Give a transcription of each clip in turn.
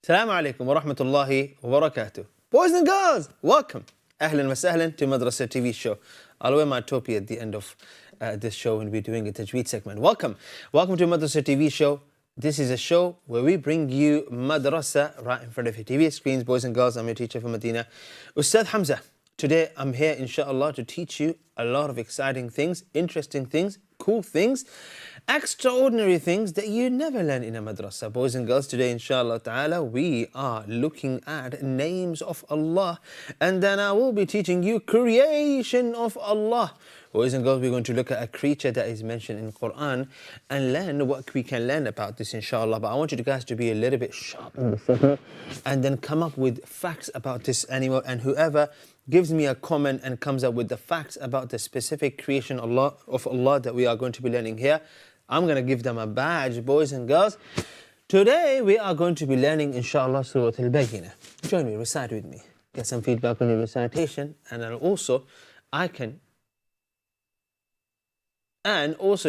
Assalamu alaikum wa rahmatullahi wa barakatuh. Boys and girls, welcome. Ahlan wa sahlan to Madrasah TV show. I'll wear my topi at the end of this show and we'll be doing a tajweed segment. Welcome. Welcome to Madrasah TV show. This is a show where we bring you Madrasah right in front of your TV screens. Boys and girls, I'm your teacher from Medina, Ustaz Hamza. Today I'm here inshallah to teach you a lot of exciting things, interesting things, cool things, extraordinary things that you never learn in a madrasa. Boys and girls, today inshallah ta'ala we are looking at names of Allah, and then I will be teaching you creation of Allah. Boys and girls, we're going to look at a creature that is mentioned in Quran and learn what we can learn about this inshallah. But I want you guys to be a little bit sharp in the segment and then come up with facts about this animal, and whoever gives me a comment and comes up with the facts about the specific creation of Allah that we are going to be learning here, I'm going to give them a badge. Boys and girls, today we are going to be learning inshallah Surah Al-Bayyinah. Join me, recite with me, get some feedback on your recitation, and then also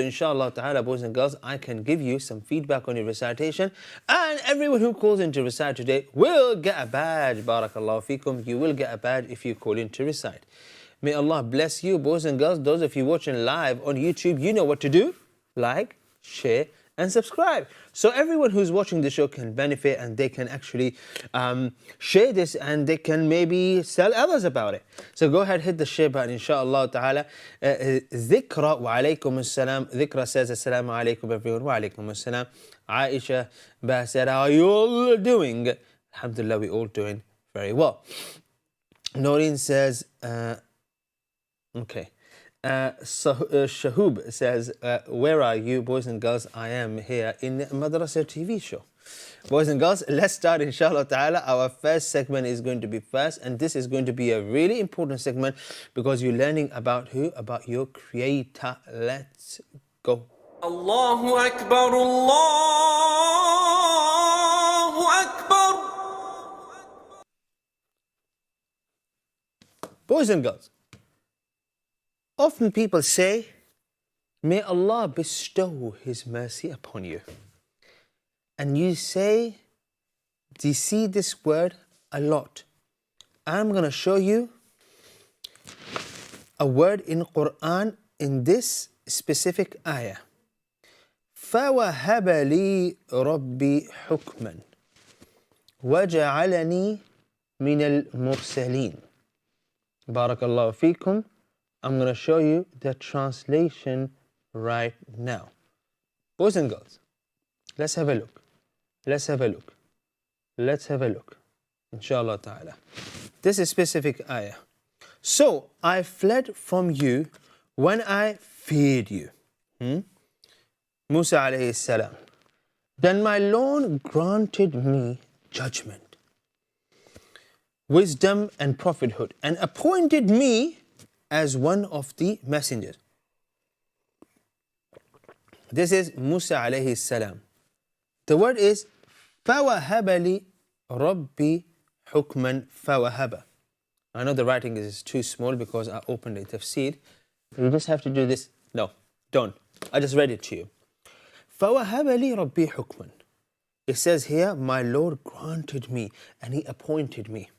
inshallah ta'ala, boys and girls, I can give you some feedback on your recitation, and everyone who calls in to recite today will get a badge. Barakallahu feekum. You will get a badge if you call in to recite. May Allah bless you, boys and girls. Those of you watching live on YouTube, you know what to do. Like, share and subscribe, so everyone who's watching the show can benefit, and they can actually share this, and they can maybe tell others about it. So go ahead, hit the share button inshallah ta'ala. Dhikra wa alaykum assalam. Dhikra says assalamu alaikum everyone. Wa alaykum assalam. Aisha Basir, how are you all doing? Alhamdulillah, we're all doing very well. Noreen says okay. Shahub says, where are you? Boys and girls, I am here in Madrasah TV show. Boys and girls, let's start inshallah ta'ala. Our first segment is going to be first, and this is going to be a really important segment because you're learning about who? About your creator. Let's go. Allahu Akbar, Allahu Akbar. Boys and girls, often people say, may Allah bestow His mercy upon you. And you say, do you see this word a lot? I'm going to show you a word in Quran in this specific ayah. فَوَهَبَ لِي رَبِّي حُكْمًا وَجَعَلَنِي مِنَ الْمُرْسَلِينَ. Barakallahu feekum. I'm going to show you the translation right now. Boys and girls, let's have a look. Let's have a look. Let's have a look. Inshallah ta'ala. This is specific ayah. So, I fled from you when I feared you. Musa alayhi salam. Then my Lord granted me judgment, wisdom and prophethood, and appointed me as one of the messengers. This is Musa alayhi salam. The word is فَوَهَبَ لِي رَبِّي حُكْمًا فَوَهَبَ. I know the writing is too small because I opened the tafsir. You just have to do this. No, don't. I just read it to you. فَوَهَبَ لِي رَبِّي حُكْمًا. It says here, my Lord granted me and He appointed me.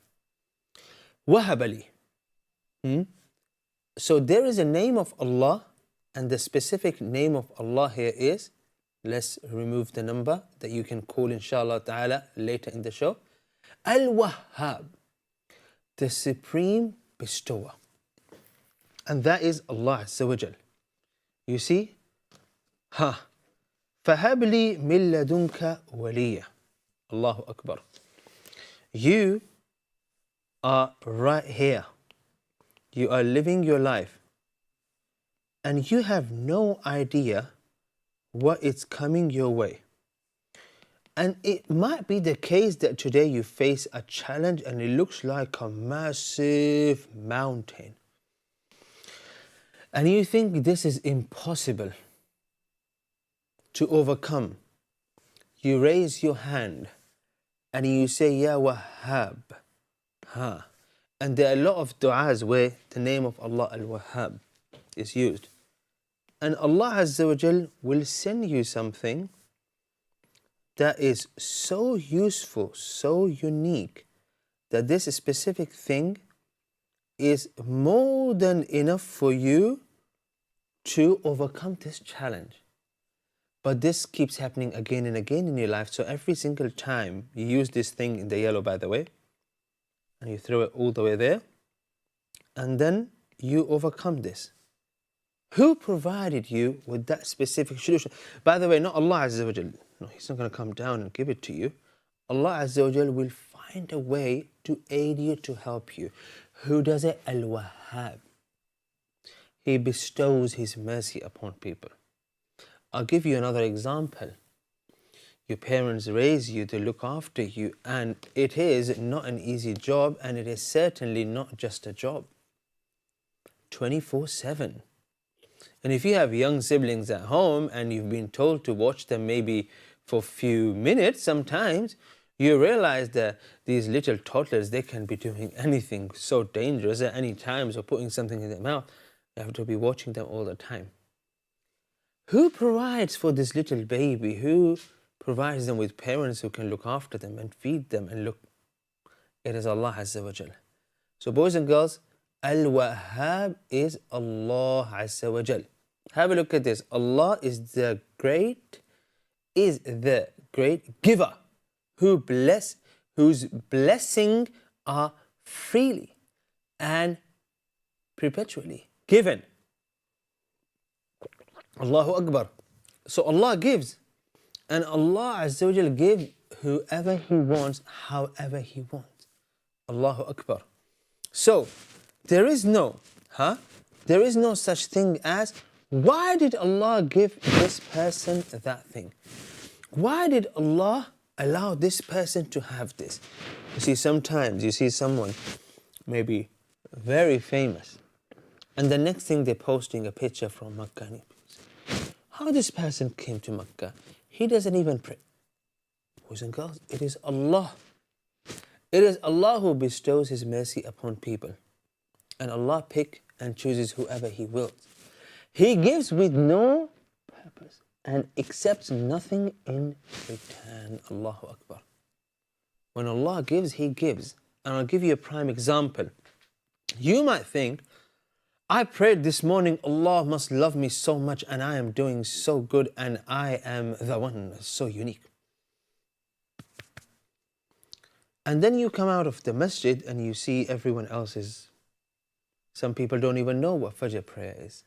وَهَبَ لِي. So there is a name of Allah, and the specific name of Allah here is, let's remove the number that you can call inshallah ta'ala later in the show. Al-Wahhab, the supreme bestower. And that is Allah Azza wa Jal. You see? فَهَبْ لِي مِن لَدُنْكَ وَلِيًّا. Allahu Akbar. You are right here. You are living your life, and you have no idea what is coming your way. And it might be the case that today you face a challenge and it looks like a massive mountain. And you think this is impossible to overcome. You raise your hand and you say, Ya Wahhab. And there are a lot of du'as where the name of Allah Al-Wahhab is used. And Allah Azza wa Jal will send you something that is so useful, so unique, that this specific thing is more than enough for you to overcome this challenge. But this keeps happening again and again in your life. So every single time you use this thing in the yellow, by the way, and you throw it all the way there, and then you overcome this. Who provided you with that specific solution? By the way, not Allah Azza wa Jal. No, He's not going to come down and give it to you. Allah Azza wa Jal will find a way to aid you, to help you. Who does it? Al-Wahhab. He bestows His mercy upon people. I'll give you another example. Your parents raise you to look after you, and it is not an easy job, and it is certainly not just a job. 24/7. And if you have young siblings at home and you've been told to watch them maybe for a few minutes, sometimes you realize that these little toddlers, they can be doing anything so dangerous at any time, or putting something in their mouth. You have to be watching them all the time. Who provides for this little baby? Who provides them with parents who can look after them and feed them and look? It is Allah Azza wa Jal. So boys and girls, Al-Wahhab is Allah Azza wa Jal. Have a look at this. Allah is the great giver, whose blessing are freely and perpetually given. Allahu Akbar. So Allah gives, and Allah Azza wa Jal gives whoever He wants, however He wants. Allahu Akbar. So there is no such thing as, why did Allah give this person that thing? Why did Allah allow this person to have this? You see, sometimes you see someone maybe very famous, and the next thing they're posting a picture from Makkah. How this person came to Makkah? He doesn't even pray. Boys and girls, it is Allah. It is Allah who bestows His mercy upon people. And Allah picks and chooses whoever He wills. He gives with no purpose and accepts nothing in return. Allahu Akbar. When Allah gives, He gives. And I'll give you a prime example. You might think, I prayed this morning, Allah must love me so much, and I am doing so good, and I am the one so unique. And then you come out of the masjid and you see everyone else's. Some people don't even know what Fajr prayer is.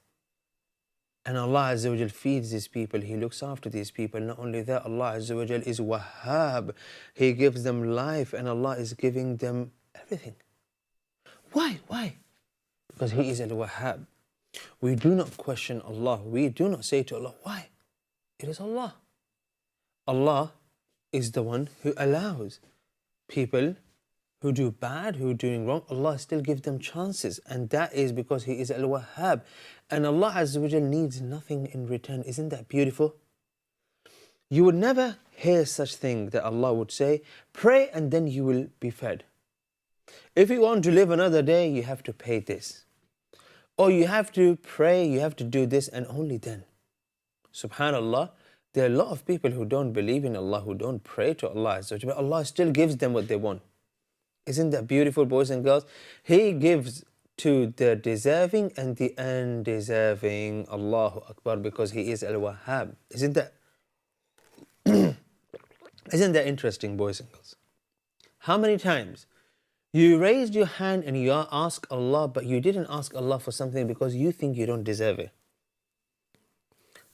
And Allah Azza wa Jal feeds these people. He looks after these people. Not only that, Allah Azza wa Jal is Wahhab. He gives them life, and Allah is giving them everything. Why? Because He is Al-Wahhab. We do not question Allah. We do not say to Allah, why? It is Allah. Allah is the one who allows people who do bad, who are doing wrong. Allah still gives them chances. And that is because He is Al-Wahhab. And Allah Azza wa Jal needs nothing in return. Isn't that beautiful? You would never hear such thing that Allah would say, pray and then you will be fed. If you want to live another day, you have to pay this. Or you have to pray, you have to do this, and only then. Subhanallah, there are a lot of people who don't believe in Allah, who don't pray to Allah, but Allah still gives them what they want. Isn't that beautiful, boys and girls? He gives to the deserving and the undeserving. Allahu Akbar, because He is Al-Wahhab. Isn't that interesting, boys and girls? How many times you raised your hand and you asked Allah, but you didn't ask Allah for something because you think you don't deserve it.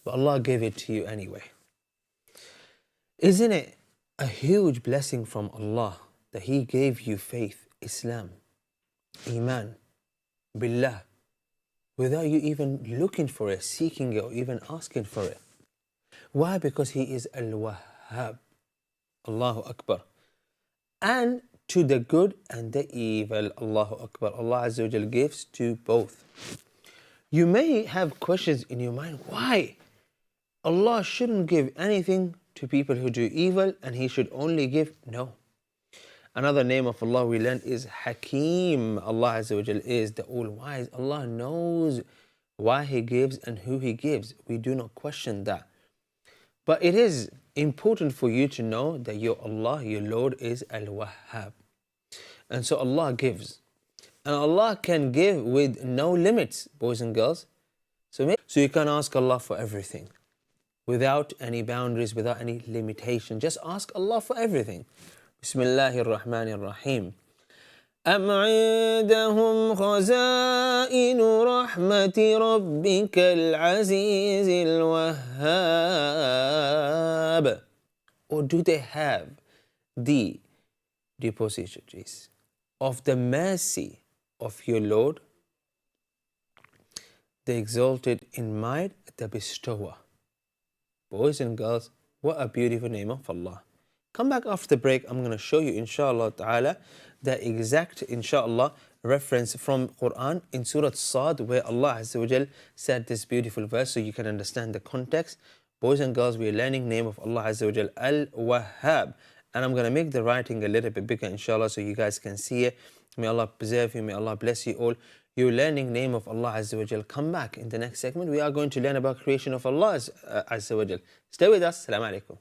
But Allah gave it to you anyway. Isn't it a huge blessing from Allah that He gave you faith, Islam, Eman, Billah, without you even looking for it, seeking it, or even asking for it? Why? Because He is Al-Wahhab. Allahu Akbar. And to the good and the evil. Allahu Akbar. Allah Azza wa Jal gives to both. You may have questions in your mind. Why? Allah shouldn't give anything to people who do evil and He should only give. No. Another name of Allah we learned is Hakim. Allah Azza wa Jal is the all-wise. Allah knows why He gives and who He gives. We do not question that. But it is important for you to know that your Allah, your Lord, is Al-Wahhab. And so Allah gives. And Allah can give with no limits, boys and girls. So you can ask Allah for everything without any boundaries, without any limitation. Just ask Allah for everything. Bismillahir Rahmanir Rahim. أم عندهم خزائن رحمة ربك العزيز الوهاب. Or do they have the depositories of the mercy of your Lord, the exalted in might, the bestower? Boys and girls, what a beautiful name of Allah. Come back after the break. I'm going to show you, inshallah ta'ala, the exact, inshallah, reference from Quran in Surah Sad, where Allah Azza wa Jal said this beautiful verse, so you can understand the context. Boys and girls, we are learning name of Allah Azza wa Jal, Al-Wahhab. And I'm going to make the writing a little bit bigger, inshallah, so you guys can see it. May Allah preserve you. May Allah bless you all. You're learning name of Allah Azza wa Jal. Come back in the next segment. We are going to learn about creation of Allah Azza wa Jal. Stay with us. Assalamu alaikum.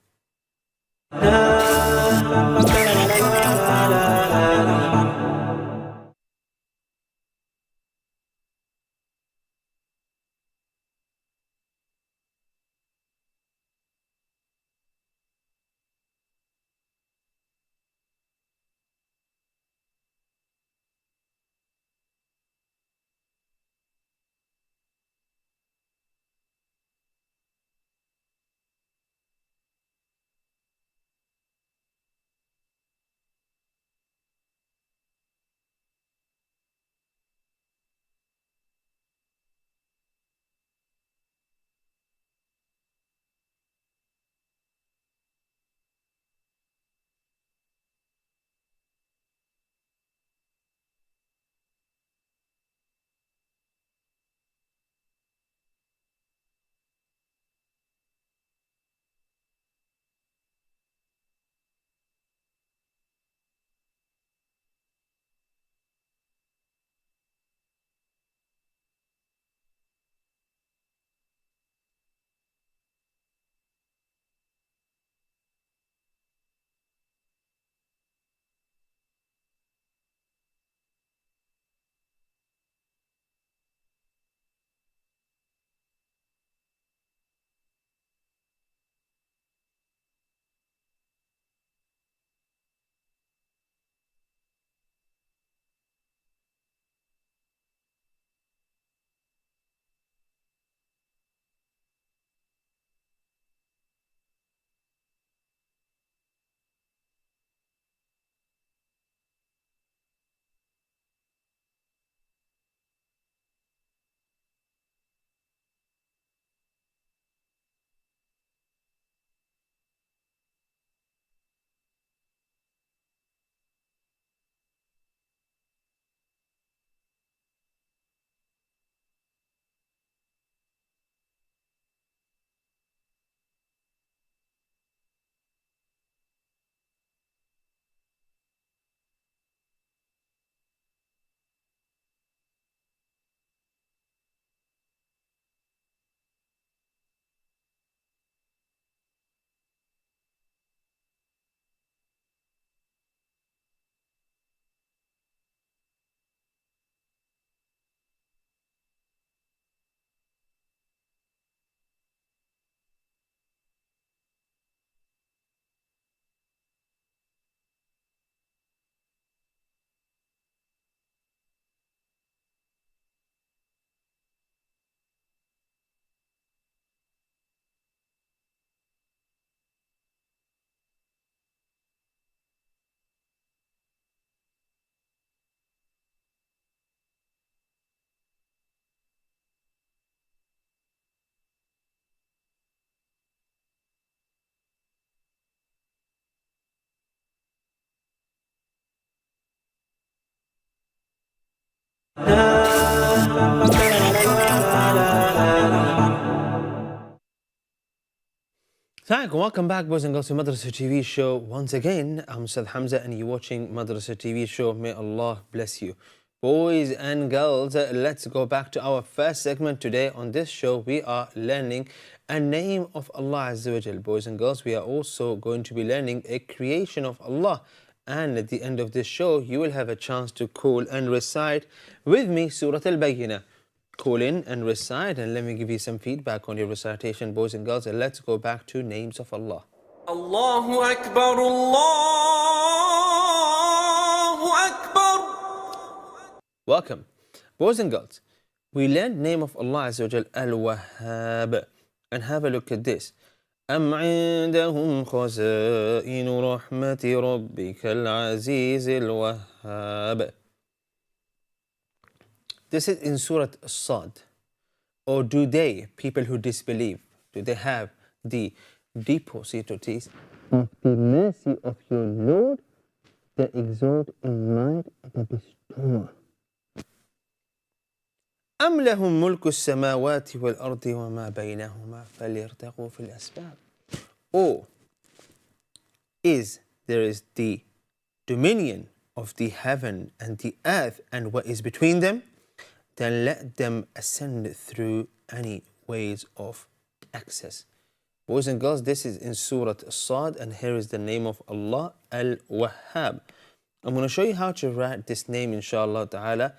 Welcome back, boys and girls, to Madrasah TV show. Once again, I'm Ustaz Hamza and you're watching Madrasah TV show. May Allah bless you. Boys and girls, let's go back to our first segment today. On this show, we are learning a name of Allah Azza wa Jal. Boys and girls, we are also going to be learning a creation of Allah. And at the end of this show, you will have a chance to call and recite with me Surah Al-Bayyinah. Call in and recite, and let me give you some feedback on your recitation, boys and girls. And let's go back to names of Allah. Allahu Akbar, Allahu Akbar. Welcome. Boys and girls, we learned name of Allah Azza wa Jal, Al-Wahhab. And have a look at this. أم عندهم خزائن رحمة ربك العزيز الوهاب. This is in Surah As-Sad. Or do they, people who disbelieve, do they have the depositories of the mercy of your Lord that exalt in might the bestower? أم لهم ملك السماوات والأرض وما بينهما فليرتقوا في الأسباب. Or there is the dominion of the heaven and the earth and what is between them? Then let them ascend through any ways of access. Boys and girls, this is in Surah As-Sad, and here is the name of Allah, Al-Wahhab. I'm going to show you how to write this name, inshallah ta'ala.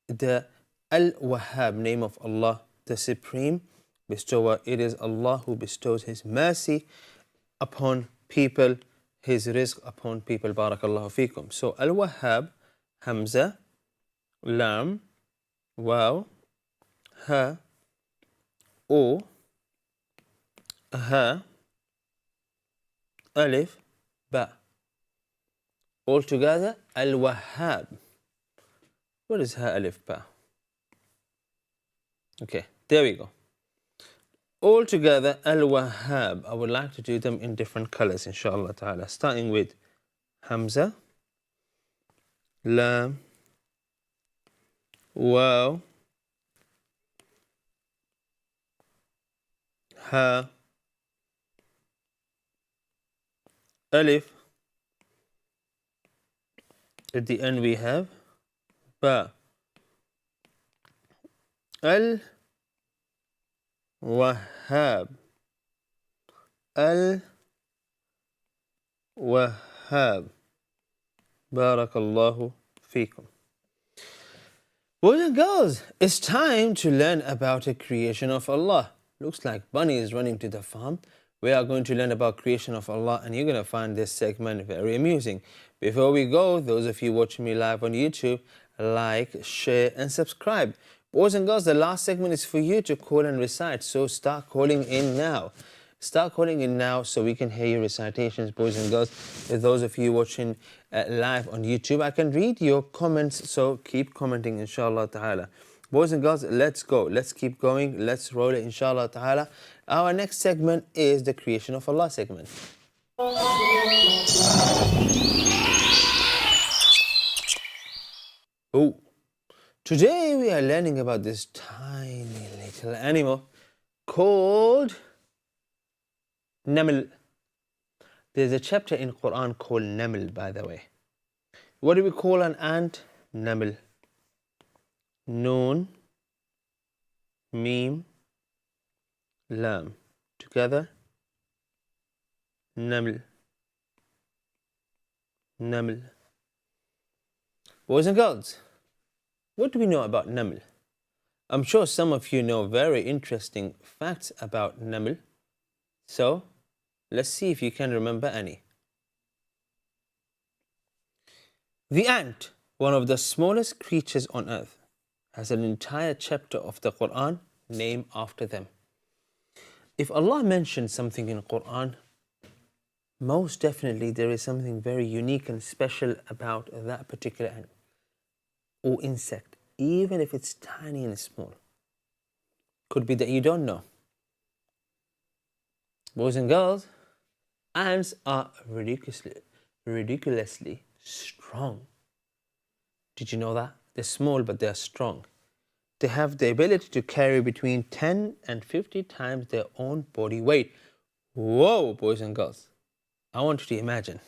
The Al-Wahhab, name of Allah, the Supreme Bestower. It is Allah who bestows His mercy upon people, His rizq upon people. Barakallahu feekum. So, Al-Wahhab, Hamza, Lam, Waw, Ha, O, Ha, Alif, Ba. All together, Al-Wahhab. What is Ha, Alif, Ba? Okay, there we go. All together, Al-Wahhab. I would like to do them in different colors, inshallah ta'ala. Starting with Hamza, Lam, Waw, Ha, Alif. At the end we have Ba. Al-Wahhab. Al-Wahhab. Barakallahu feekum. Boys and girls, it's time to learn about a creation of Allah. Looks like Bunny is running to the farm. We are going to learn about creation of Allah, and you're going to find this segment very amusing. Before we go, those of you watching me live on YouTube, like, share, and subscribe. Boys and girls, the last segment is for you to call and recite, so start calling in now. Start calling in now so we can hear your recitations, boys and girls. For those of you watching live on YouTube, I can read your comments, so keep commenting, inshallah ta'ala. Boys and girls, let's go. Let's keep going. Let's roll it, inshallah ta'ala. Our next segment is the creation of Allah segment. Oh, today we are learning about this tiny little animal called Naml. There's a chapter in Quran called Naml, by the way. What do we call an ant? Naml. Noon, Meme, Lam. Together, Naml. Naml. Boys and girls, what do we know about Naml? I'm sure some of you know very interesting facts about Naml. So, let's see if you can remember any. The ant, one of the smallest creatures on earth, has an entire chapter of the Quran named after them. If Allah mentions something in Quran, most definitely there is something very unique and special about that particular ant or insect, even if it's tiny and small. Could be that you don't know. Boys and girls, ants are ridiculously strong. Did you know that? They're small, but they're strong. They have the ability to carry between 10 and 50 times their own body weight. Whoa, boys and girls. I want you to imagine.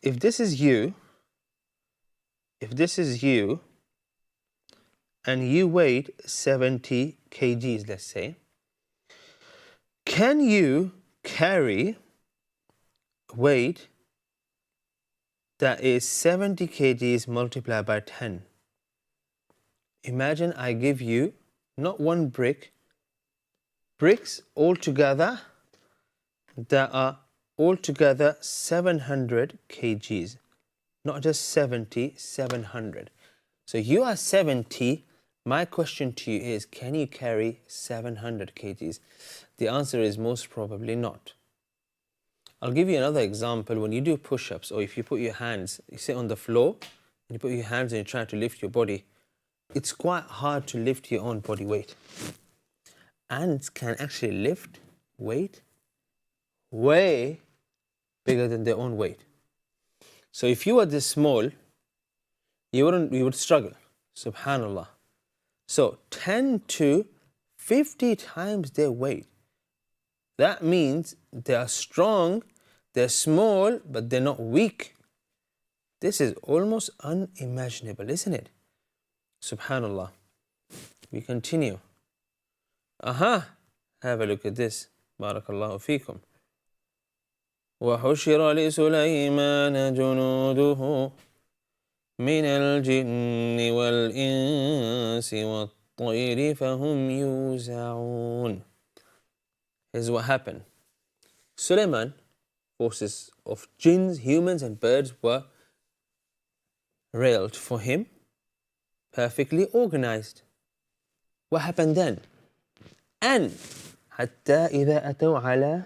If this is you, and you weighed 70 kgs, let's say, can you carry weight that is 70 kgs multiplied by 10? Imagine I give you not one brick, bricks altogether that are altogether 700 kgs. Not just 70, 700. So you are 70. My question to you is, can you carry 700 kgs? The answer is most probably not. I'll give you another example. When you do push-ups, or if you put your hands, you sit on the floor, and you put your hands and you try to lift your body, it's quite hard to lift your own body weight. Ants can actually lift weight way bigger than their own weight. So if you were this small, you would struggle. Subhanallah. So 10 to 50 times their weight. That means they are strong, they're small, but they're not weak. This is almost unimaginable, isn't it? Subhanallah. We continue. Have a look at this. Barakallahu feekum. وحشر لسليمان جنوده من الجن والإنس والطير فهم يوزعون. Here's what happened. Sulaiman, forces of jinns, humans and birds were railed for him, perfectly organized. What happened then? And حتى إذا أتوا على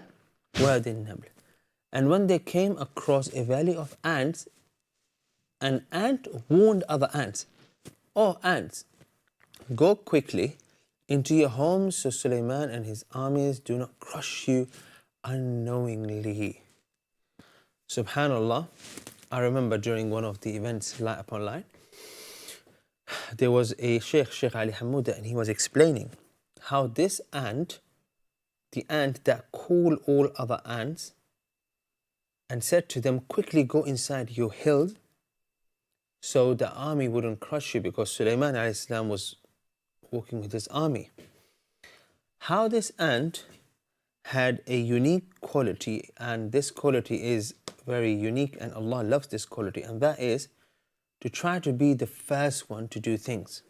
واد النمل. And when they came across a valley of ants, an ant warned other ants, "Oh ants, go quickly into your homes so Sulaiman and his armies do not crush you unknowingly." Subhanallah. I remember during one of the events, Light Upon Light, there was a Sheikh Ali Hamouda, and he was explaining how this ant, the ant that called all other ants and said to them, quickly go inside your hill so the army wouldn't crush you, because Sulaiman a.s. was walking with his army. How this ant had a unique quality, and this quality is very unique and Allah loves this quality, and that is to try to be the first one to do things.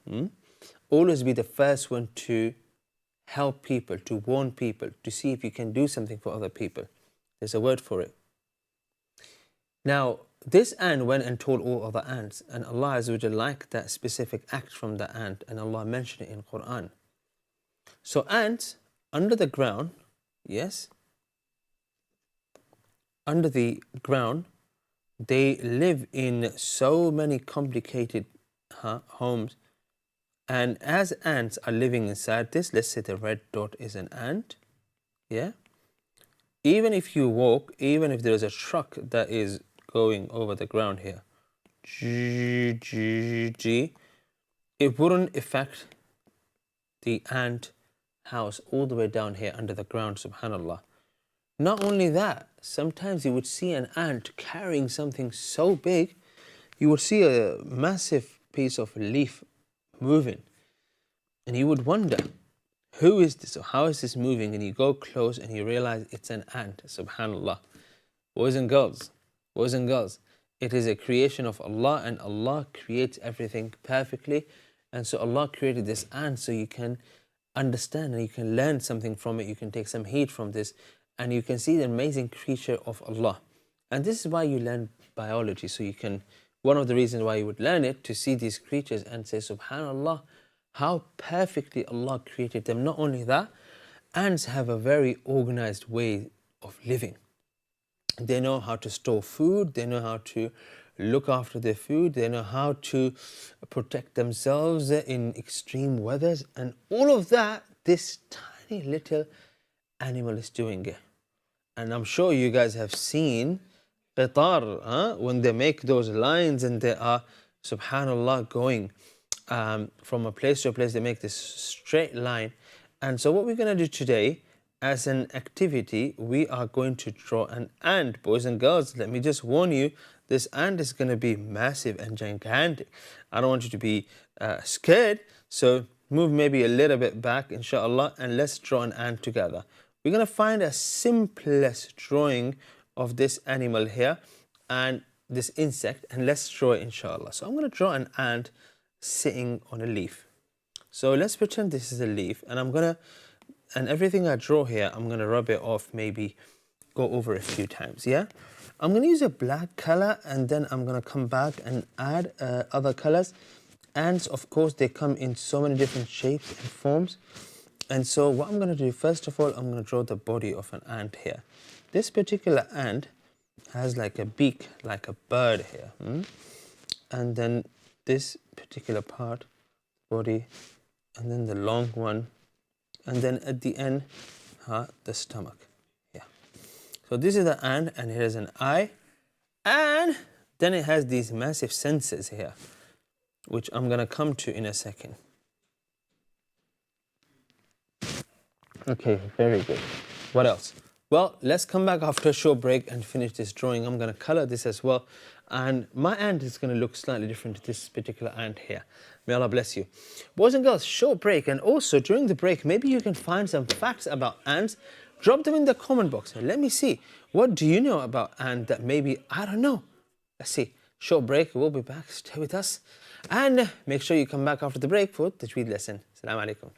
Always be the first one to help people, to warn people, to see if you can do something for other people. There's a word for it. Now, this ant went and told all other ants, and Allah Azza wa Jalla liked that specific act from the ant, and Allah mentioned it in Quran. So ants under the ground, yes, under the ground, they live in so many complicated homes, and as ants are living inside this, let's say the red dot is an ant, yeah? Even if you walk, even if there is a truck that is going over the ground here, it wouldn't affect the ant house all the way down here under the ground, subhanallah. Not only that, sometimes you would see an ant carrying something so big, you would see a massive piece of leaf moving, and you would wonder, who is this or how is this moving? And you go close and you realize it's an ant, subhanallah. Boys and girls, it is a creation of Allah, and Allah creates everything perfectly. And so Allah created this ant so you can understand and you can learn something from it. You can take some heat from this, and you can see the amazing creature of Allah. And this is why you learn biology. So you can, one of the reasons why you would learn it, to see these creatures and say, subhanallah, how perfectly Allah created them. Not only that, ants have a very organized way of living. They know how to store food, they know how to look after their food, they know how to protect themselves in extreme weathers, and all of that, this tiny little animal is doing it. And I'm sure you guys have seen qitar, when they make those lines and they are, subhanallah, going from a place to a place, they make this straight line. And so what we're going to do today as an activity, we are going to draw an ant. Boys and girls, let me just warn you, this ant is going to be massive and gigantic. I don't want you to be scared, so move maybe a little bit back, inshallah, and let's draw an ant together. We're going to find a simplest drawing of this animal here and this insect, and let's draw it, inshallah. So I'm going to draw an ant sitting on a leaf. So let's pretend this is a leaf, and everything I draw here, I'm going to rub it off, maybe go over a few times, yeah? I'm going to use a black color, and then I'm going to come back and add other colors. Ants, of course, they come in so many different shapes and forms. And so what I'm going to do, first of all, I'm going to draw the body of an ant here. This particular ant has like a beak, like a bird here. And then this particular part, body, and then the long one, and then at the end, the stomach. Yeah. So this is the ant, and here is an eye, and then it has these massive senses here, which I'm going to come to in a second. Okay, very good. What else? Well, let's come back after a short break and finish this drawing. I'm going to color this as well. And my ant is going to look slightly different to this particular ant here. May Allah bless you. Boys and girls, short break. And also during the break, maybe you can find some facts about ants. Drop them in the comment box. And let me see. What do you know about ants that maybe I don't know? Let's see. Short break. We'll be back. Stay with us. And make sure you come back after the break for the Tajweed lesson. Assalamu alaikum.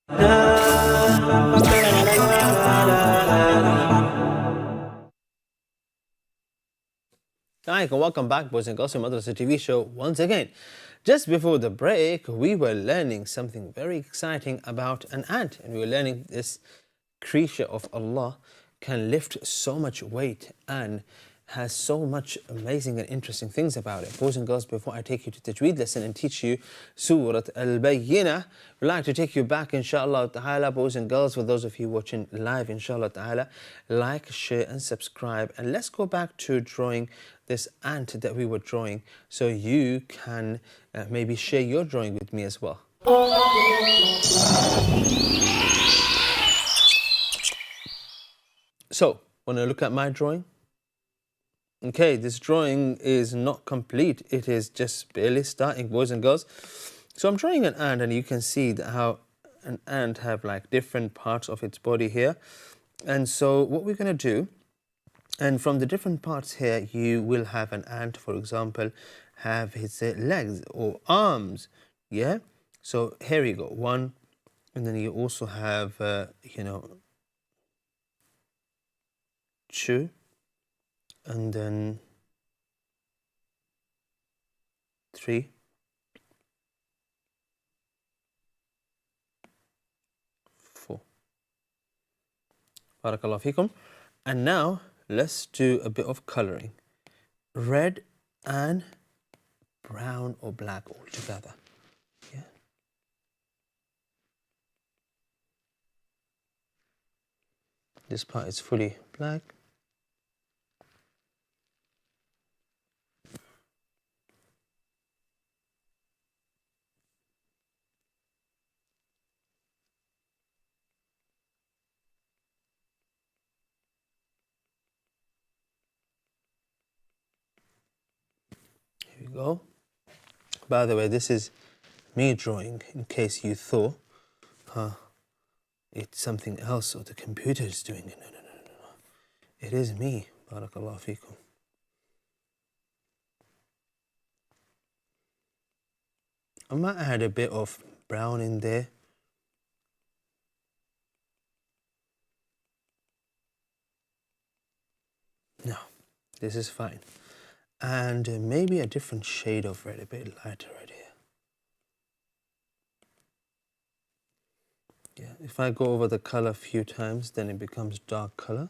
Hi, and welcome back, boys and girls, to Madrasah TV show once again. Just before the break, we were learning something very exciting about an ant, and we were learning this creature of Allah can lift so much weight and has so much amazing and interesting things about it. Boys and girls, before I take you to Tajweed lesson and teach you Surah Al-Bayyinah, we'd like to take you back, inshallah ta'ala, boys and girls, for those of you watching live, inshallah ta'ala, like, share and subscribe. And let's go back to drawing this ant that we were drawing, so you can maybe share your drawing with me as well. So, want to look at my drawing? Okay, this drawing is not complete. It is just barely starting, boys and girls. So I'm drawing an ant, and you can see how an ant have like different parts of its body here. And so what we're going to do, and from the different parts here, you will have an ant, for example, have his legs or arms. Yeah. So here you go, one, and then you also have, two, and then three, four. Barakallahu feekum. And now let's do a bit of coloring. Red and brown or black all together. Yeah. This part is fully black. Here we go. By the way, this is me drawing, in case you thought it's something else or the computer is doing it. No. It is me. Barakallahu feekum. I might add a bit of brown in there. No, this is fine. And maybe a different shade of red, a bit lighter right here. Yeah, if I go over the color a few times, then it becomes dark color.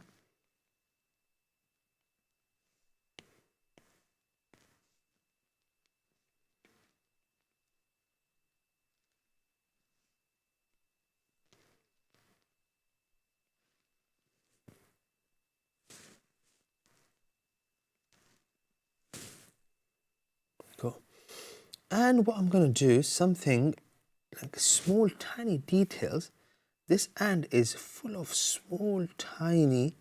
Cool. And what I'm going to do, something like small, tiny details. This ant is full of small, tiny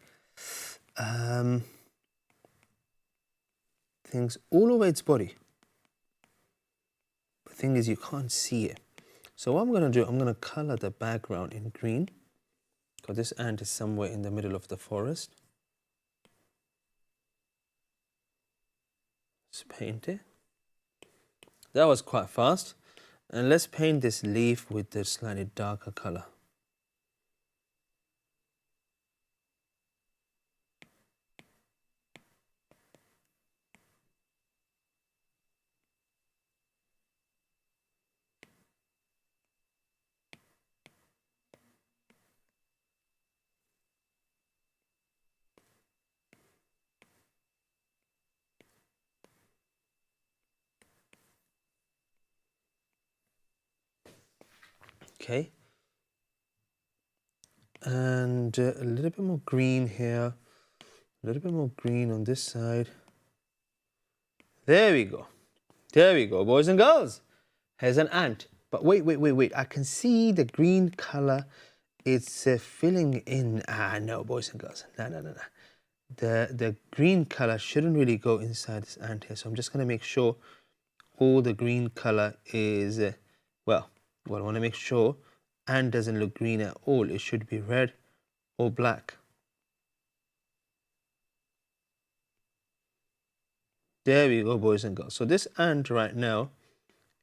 things all over its body. The thing is, you can't see it. So what I'm going to do, I'm going to color the background in green, because this ant is somewhere in the middle of the forest. Let's paint it. That was quite fast. And let's paint this leaf with the slightly darker color. Okay. And a little bit more green here. A little bit more green on this side. There we go. There we go, boys and girls. Here's an ant. But wait. I can see the green color. It's filling in. No, boys and girls. No. The green color shouldn't really go inside this ant here. So I'm just going to make sure all the green color is, well, I want to make sure ant doesn't look green at all. It should be red or black. There we go, boys and girls. So this ant right now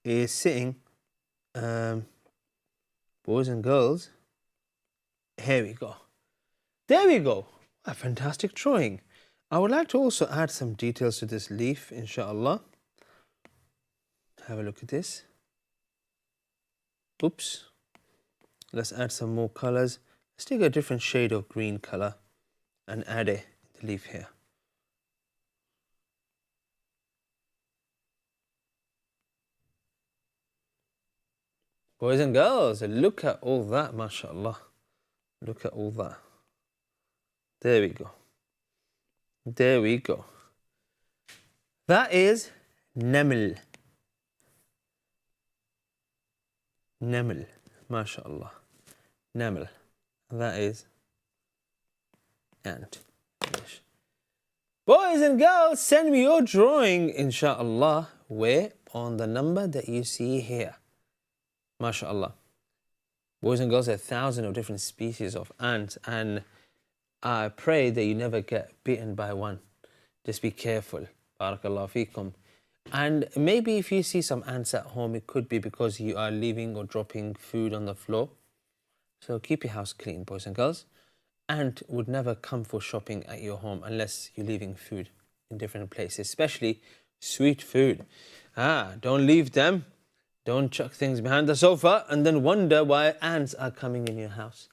is sitting Boys and girls, here we go. There we go. A fantastic drawing. I would like to also add some details to this leaf, inshallah. Have a look at this. Oops. Let's add some more colors. Let's take a different shade of green color and add the leaf here. Boys and girls, look at all that, mashallah. Look at all that. There we go. There we go. That is naml. Naml, mashallah. Naml. That is ant. Boys and girls, send me your drawing, inshallah. Where? On the number that you see here. MashaAllah. Boys and girls, there are thousands of different species of ants, and I pray that you never get bitten by one. Just be careful. Barakallahu feekum. And maybe if you see some ants at home, it could be because you are leaving or dropping food on the floor. So keep your house clean, boys and girls. Ant would never come for shopping at your home unless you're leaving food in different places, especially sweet food. Don't leave them. Don't chuck things behind the sofa and then wonder why ants are coming in your house.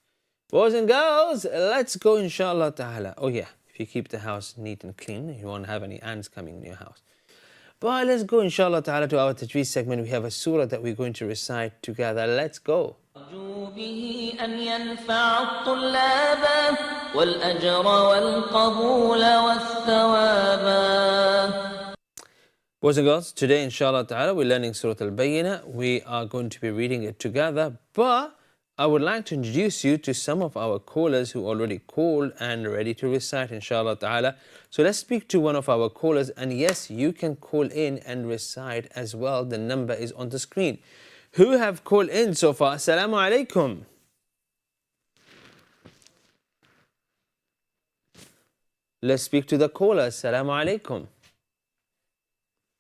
Boys and girls, let's go inshallah ta'ala. Oh yeah, if you keep the house neat and clean, you won't have any ants coming in your house. But let's go inshallah ta'ala to our tajweed segment. We have a surah that we're going to recite together. Let's go. Boys and girls, today inshallah ta'ala we're learning Surah Al-Bayyinah. We are going to be reading it together, but I would like to introduce you to some of our callers who already called and ready to recite inshallah ta'ala. So let's speak to one of our callers, and yes, you can call in and recite as well. The number is on the screen. Who have called in so far? Assalamu alaikum. Let's speak to the caller. Assalamu alaikum.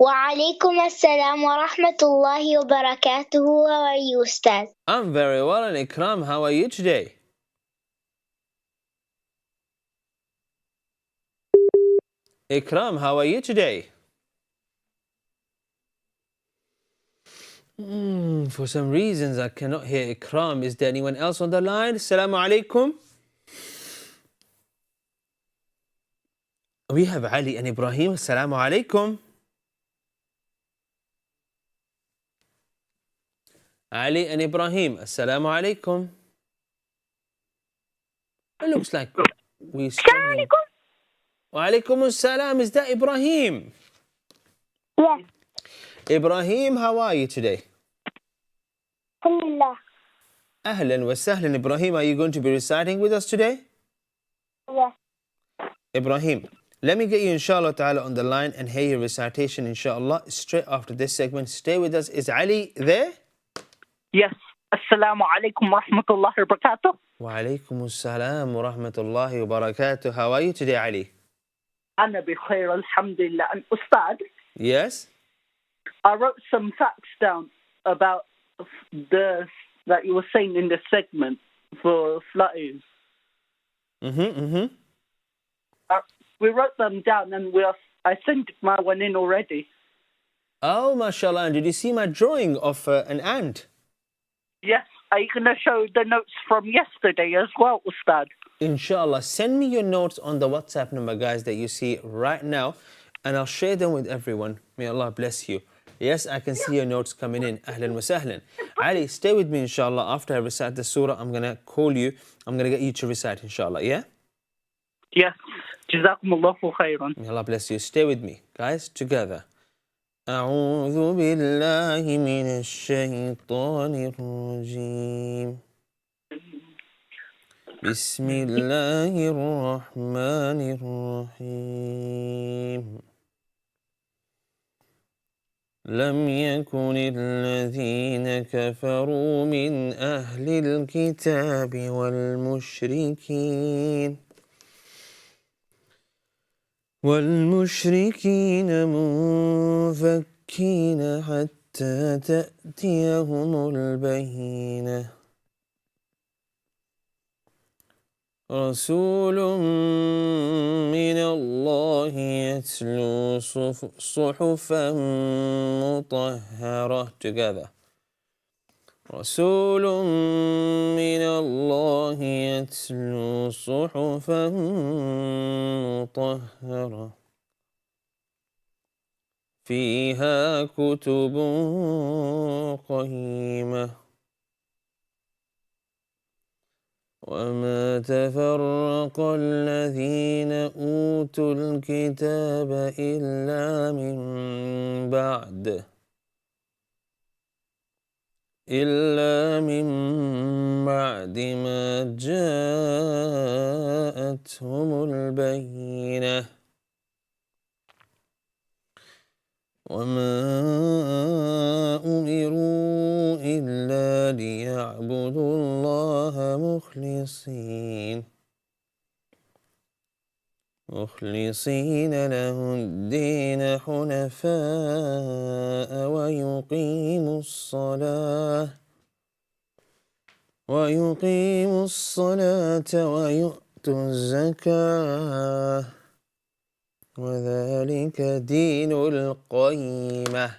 Wa alaikum assalam wa rahmatullahi wa barakatuhu. How are you, Ustaz? I'm very well, and Ikram, how are you today? Ikram, how are you today? For some reasons I cannot hear Ikram. Is there anyone else on the line? Assalamu alaikum. We have Ali and Ibrahim. Assalamu alaikum. Ali and Ibrahim. Assalamu alaikum. It looks like we still. Wa alaikum assalam. Is that Ibrahim? Yes. Ibrahim, how are you today? Alhamdulillah. Ahlan wa sahlan. Ibrahim, are you going to be reciting with us today? Yes. Ibrahim, let me get you inshallah ta'ala on the line and hear your recitation inshallah straight after this segment. Stay with us. Is Ali there? Yes. Assalamu alaikum wa rahmatullahi wa barakatuh. Wa alaikum assalam wa rahmatullahi wa barakatuh. How are you today, Ali? Ana bi khair, alhamdulillah. And Ustad, Yes? I wrote some facts down about that you were saying in the segment for flies. We wrote them down, and I sent my one in already. Oh, mashallah. And did you see my drawing of an ant? Yes. Are you going to show the notes from yesterday as well, Ustad? Inshallah. Send me your notes on the WhatsApp number, guys, that you see right now, and I'll share them with everyone. May Allah bless you. Yes, I can see your notes coming in. Ahlan wa sahlan. Ali, stay with me, inshallah. After I recite the surah, I'm going to call you. I'm going to get you to recite, inshallah. Yeah? Yes. Jazakumullahu khairan. May Allah bless you. Stay with me, guys, together. أعوذ بالله من الشيطان الرجيم بسم الله الرحمن الرحيم لم يكن الذين كفروا من أهل الكتاب والمشركين منفكين حتى تأتيهم البينة رسول من الله يتلو صحفا مطهرة. Together. رسول من الله يتلو صحفا مطهرة فيها كتب قيمة وما تفرق الذين أوتوا الكتاب إلا من بعد ما جاءتهم البينة وما أمروا إلا ليعبدوا الله مخلصين له الدين حنفاء ويقيموا الصلاة ويؤتوا الزكاة وذلك دين القيمة.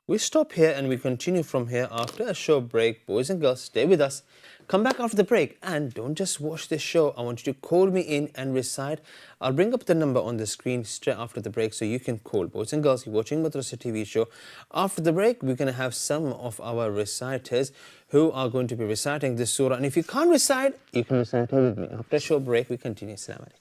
We stop here and we continue from here after a short break. Boys and girls, stay with us. Come back after the break and don't just watch this show. I want you to call me in and recite. I'll bring up the number on the screen straight after the break so you can call. Boys and girls, you're watching Madrasah TV show. After the break, we're going to have some of our reciters who are going to be reciting this surah. And if you can't recite, you can recite with me. After a short break, we continue. Assalamu alaikum.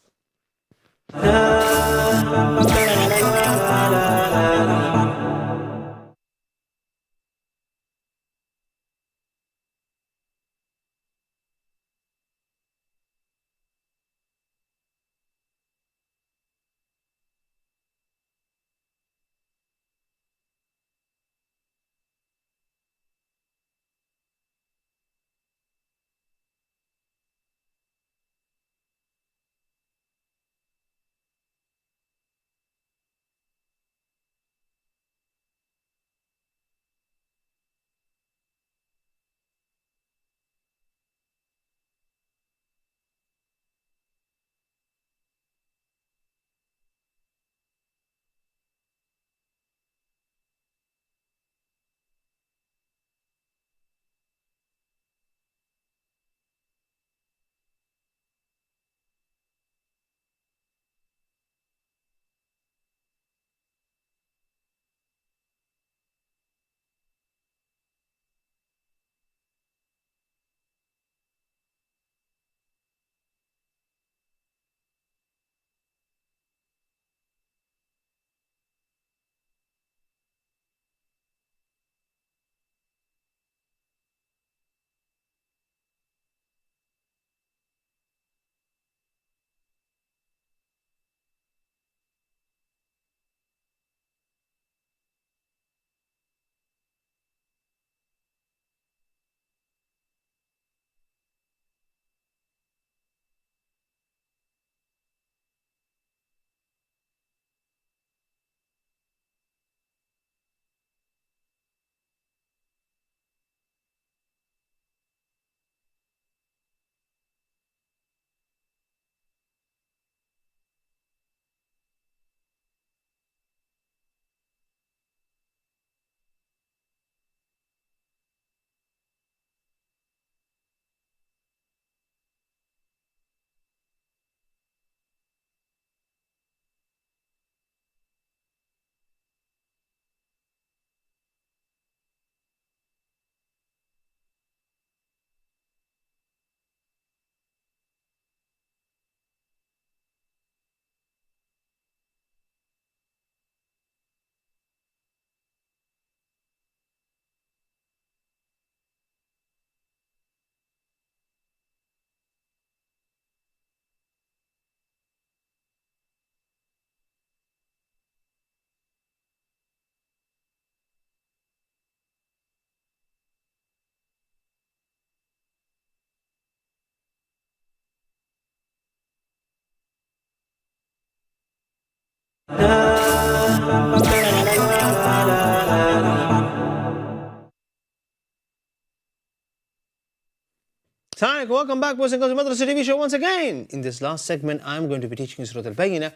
Assalamu alaikum. Welcome back, boys and girls, to Madrasah TV show once again. In this last segment, I'm going to be teaching Surah Al-Bayyinah,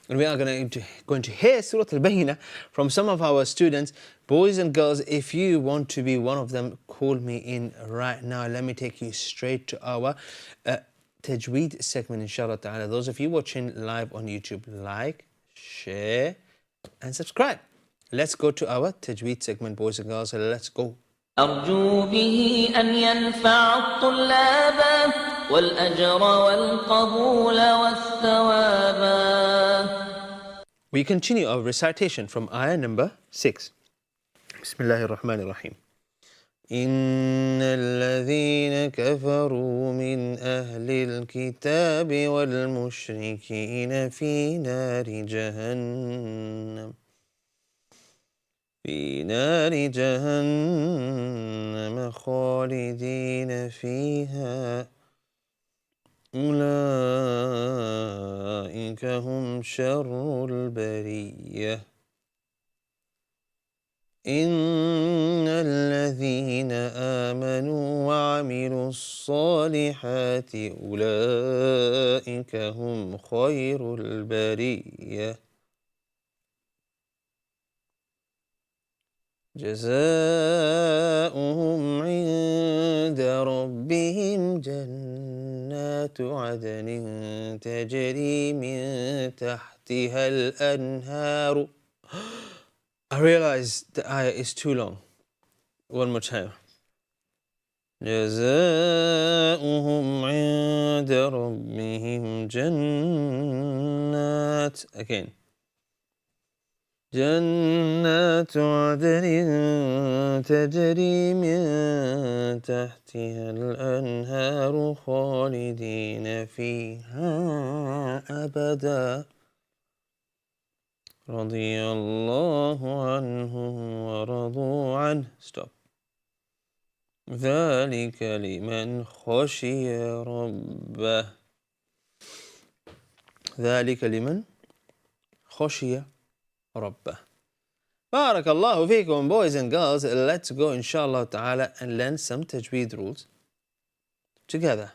and we are going to hear Surah Al-Bayyinah from some of our students. Boys and girls, if you want to be one of them, call me in right now. Let me take you straight to our Tajweed segment, inshallah ta'ala. Those of you watching live on YouTube, like, share, and subscribe. Let's go to our Tajweed segment, boys and girls. Let's go. أرجو به أن ينفع الطلاب والأجر والقبول والثواب. We continue our recitation from ayah number 6. Bismillahir Rahmanir Rahim. إن الذين كفروا من أهل الكتاب والمشركين في نار جهنم خالدين فيها أولئك هم شر البرية إن الذين آمنوا وعملوا الصالحات أولئك هم خير البرية جزاؤهم عند ربهم جنات عدن تجري من تحتها الأنهار. I realize the ayah is too long. One more time. جزاؤهم عند ربهم جنات. Again. جنات عدن تجري من تحتها الأنهار خالدين فيها أبدا رضي الله عنهم ورضوا عنه. Stop. ذلك لمن خشي ربه. ذلك لمن خشي ربه. Barakallahu feekum, boys and girls. Let's go inshallah ta'ala and learn some tajweed rules together.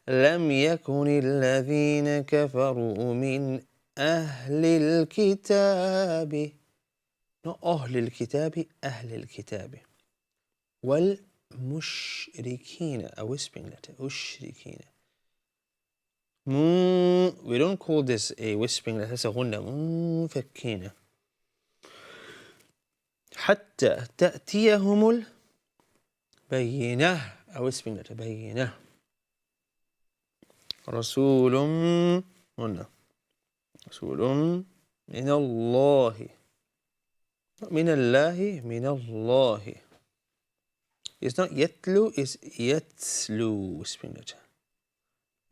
لم يكن الذين كفروا من أهل الكتاب. not أهل الكتاب, أهل الكتاب. والمشركين, a whispering letter, مشركين. We don't call this a whispering letter, it's a غنة. منفكين حتى تأتيهم البينة, a whispering letter, بينة. رسول غنة. رسول من الله, من الله, من الله. It's not يتلو, it's يتلو, whispering letter.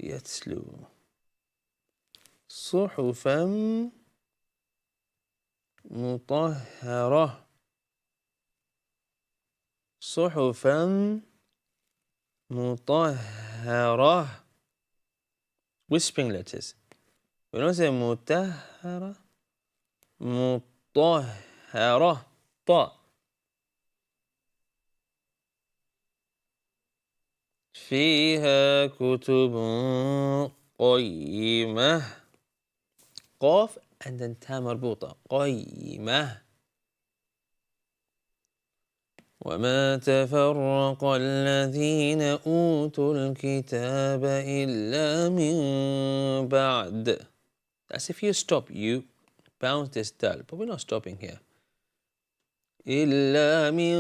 يتلو. صحفا مطهرة. صحفا مطهرة. Whispering letters. We don't say مطهرة. مطهرة. طاء. فيها كتب قيمة. قاف and then تا مربوطة. قيمة. وما تفرق الذين أوتوا الكتاب إلا من بعد. That's if you stop, you bounce this dal, but we're not stopping here. إلا من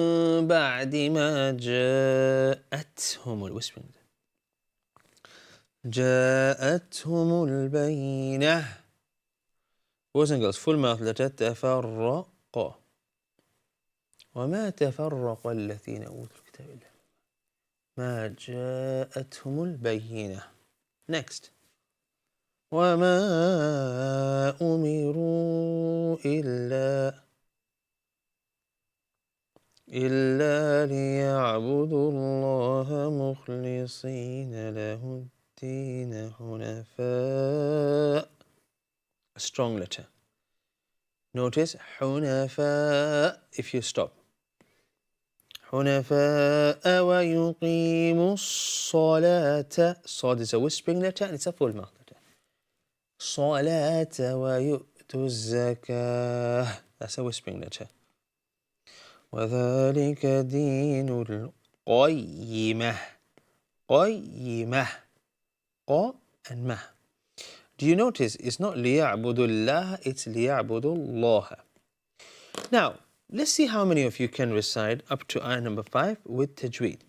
بعد ما جاءتهم الوسبين. جاءتهم البينة. Boys and girls, full mouth letter. تفرق. وما تفرق الذين أوتوا الكتاب إلا ما جاءتهم البينة. Next. وما أمروا إلا ليعبدوا الله مخلصين له الدين حنفاء. A strong letter. Notice حنفاء if you stop. حنفاء ويقيموا الصلاة. صاد is a whispering letter and it's a full mouth letter. صلاة ويؤتوا الزكاة. That's a whispering letter. وذلك دين القيمة. قيمة. ق and ma. Do you notice it's not ليعبدوا الله, it's ليعبدوا الله. Now, let's see how many of you can recite up to ayah number 5 with tajweed.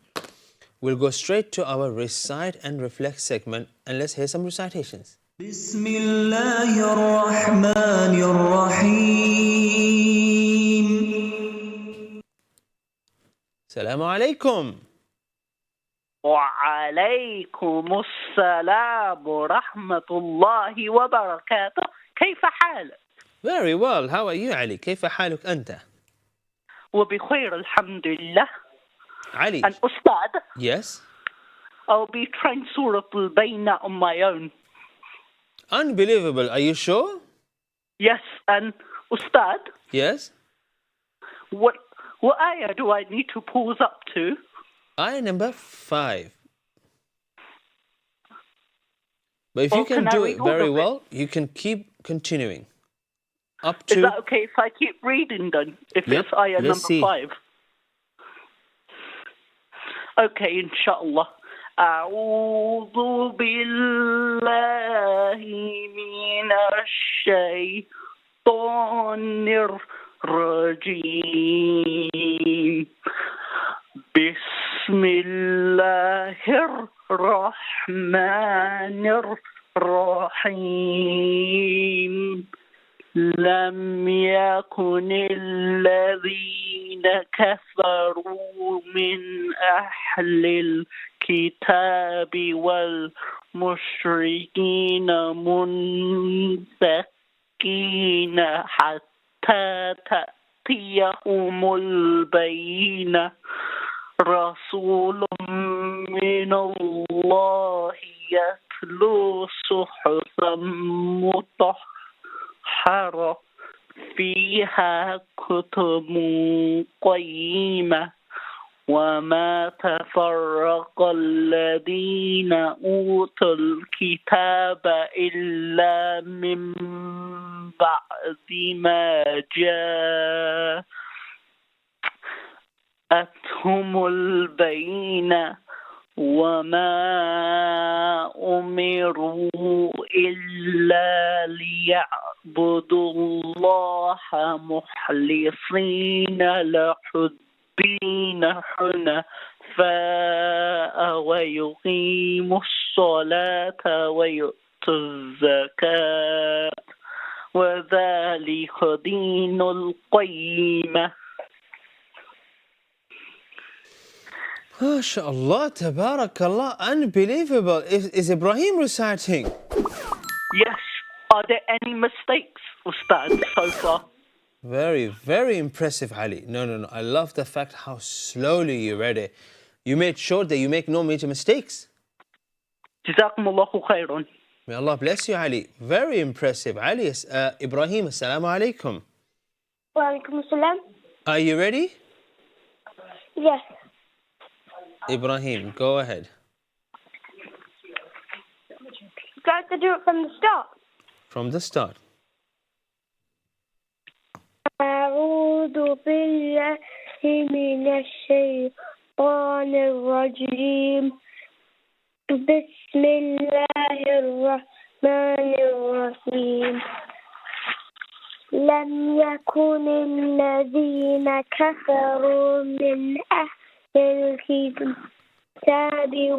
We'll go straight to our recite and reflect segment and let's hear some recitations. بسم الله الرحمن الرحيم. السلام عليكم. وعليكم السلام ورحمة الله وبركاته. كيف حالك؟ Very well. How are you, Ali? كيف حالك أنت? وبخير الحمد لله. Ali. And Ustad, Yes? I'll be trying Surah Al-Bayna on my own. Unbelievable. Are you sure? Yes, and Ustad, Yes? what ayah do I need to pause up to? Ayah number 5. But if Or you can can I do read it all very of it? well, you can keep continuing. Up Is to... that okay if I keep reading then? If Yep, it's ayah let's number see. 5. Okay, inshallah. أعوذ بالله من الشيطان الرجيم. بسم الله الرحمن الرحيم. لم يكن الذين كفروا من أهل الكتاب والمشركين منفكين حتى تأتيهم البينة. رسول من الله يتلو صحفا مطهرة فيها كتب قيمة. وما تفرق الذين أوتوا الكتاب إلا من بعد ما جاءتهم البينة. وما أمروا إلا ليعبدوا الله مخلصين له الدين حنفاء ويقيموا الصلاة ويؤتوا الزكاة وذلك دين القيمة. MashaAllah, tabarakallah, unbelievable. Is Ibrahim reciting? Yes. Are there any mistakes, Ustad, so far? Very, very impressive, Ali. No. I love the fact how slowly you read it. You made sure that you make no major mistakes. Jazakumullahu khairan. May Allah bless you, Ali. Very impressive. Ali, Ibrahim, assalamu alaikum. Wa alaikum assalam. Are you ready? Yes. Ibrahim, go ahead. You got to do it from the start. From the start. أعوذ بالله من الشيطان الرجيم. بسم الله الرحمن الرحيم. لم يكن الذين كفروا من أهل الكتاب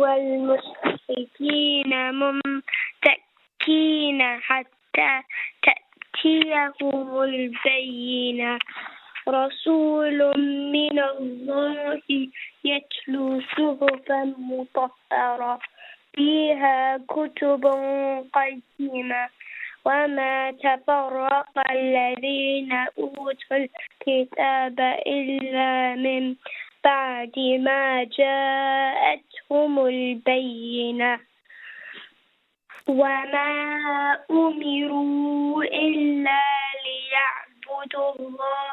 والمشركين منفكين حتى تأتيهم البينة. رسول من الله يتلو صحفا مطهرة فيها كتب قيمة. وما تفرق الذين أوتوا الكتاب إلا من بعد ما جاءتهم البينة. وما أمروا إلا ليعبدوا الله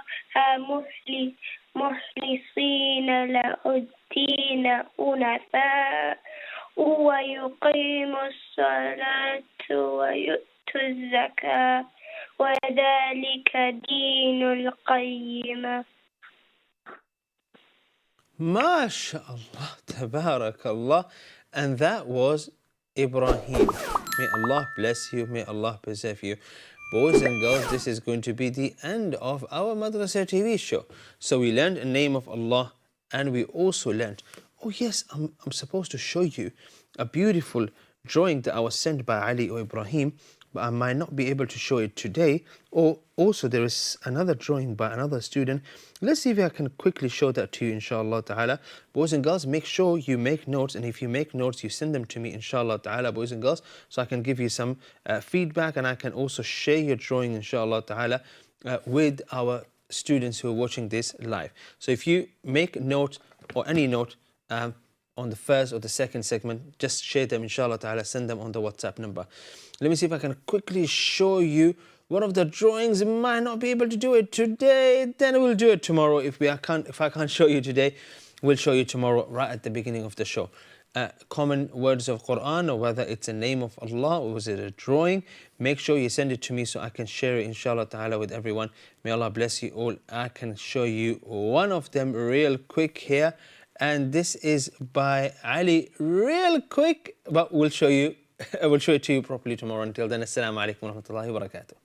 مخلصين هذا الدين حنفاء ويقيم الصلاة ويؤتوا الزكاة وذلك دين القيمة. MashaAllah, Tabarakallah. And that was Ibrahim. May Allah bless you, may Allah preserve you. Boys and girls, this is going to be the end of our Madrasah TV show. So we learned the name of Allah, and we also learned, oh yes, I'm supposed to show you a beautiful drawing that I was sent by Ali or Ibrahim, but I might not be able to show it today. Or also there is another drawing by another student. Let's see if I can quickly show that to you, inshallah ta'ala. Boys and girls, make sure you make notes, and if you make notes, you send them to me, inshallah ta'ala, boys and girls, so I can give you some feedback, and I can also share your drawing, inshallah ta'ala, with our students who are watching this live. So if you make note or any note on the first or the second segment, just share them, inshallah ta'ala, send them on the WhatsApp number. Let me see if I can quickly show you one of the drawings. I might not be able to do it today, then we'll do it tomorrow. If I can't show you today, we'll show you tomorrow right at the beginning of the show. Common words of Quran, or whether it's a name of Allah or was it a drawing, make sure you send it to me so I can share it, inshallah ta'ala, with everyone. May Allah bless you all. I can show you one of them real quick here, and this is by Ali, real quick, but we'll show you we'll show it to you properly tomorrow. Until then, assalamu alaikum wa rahmatullahi wa barakatuh.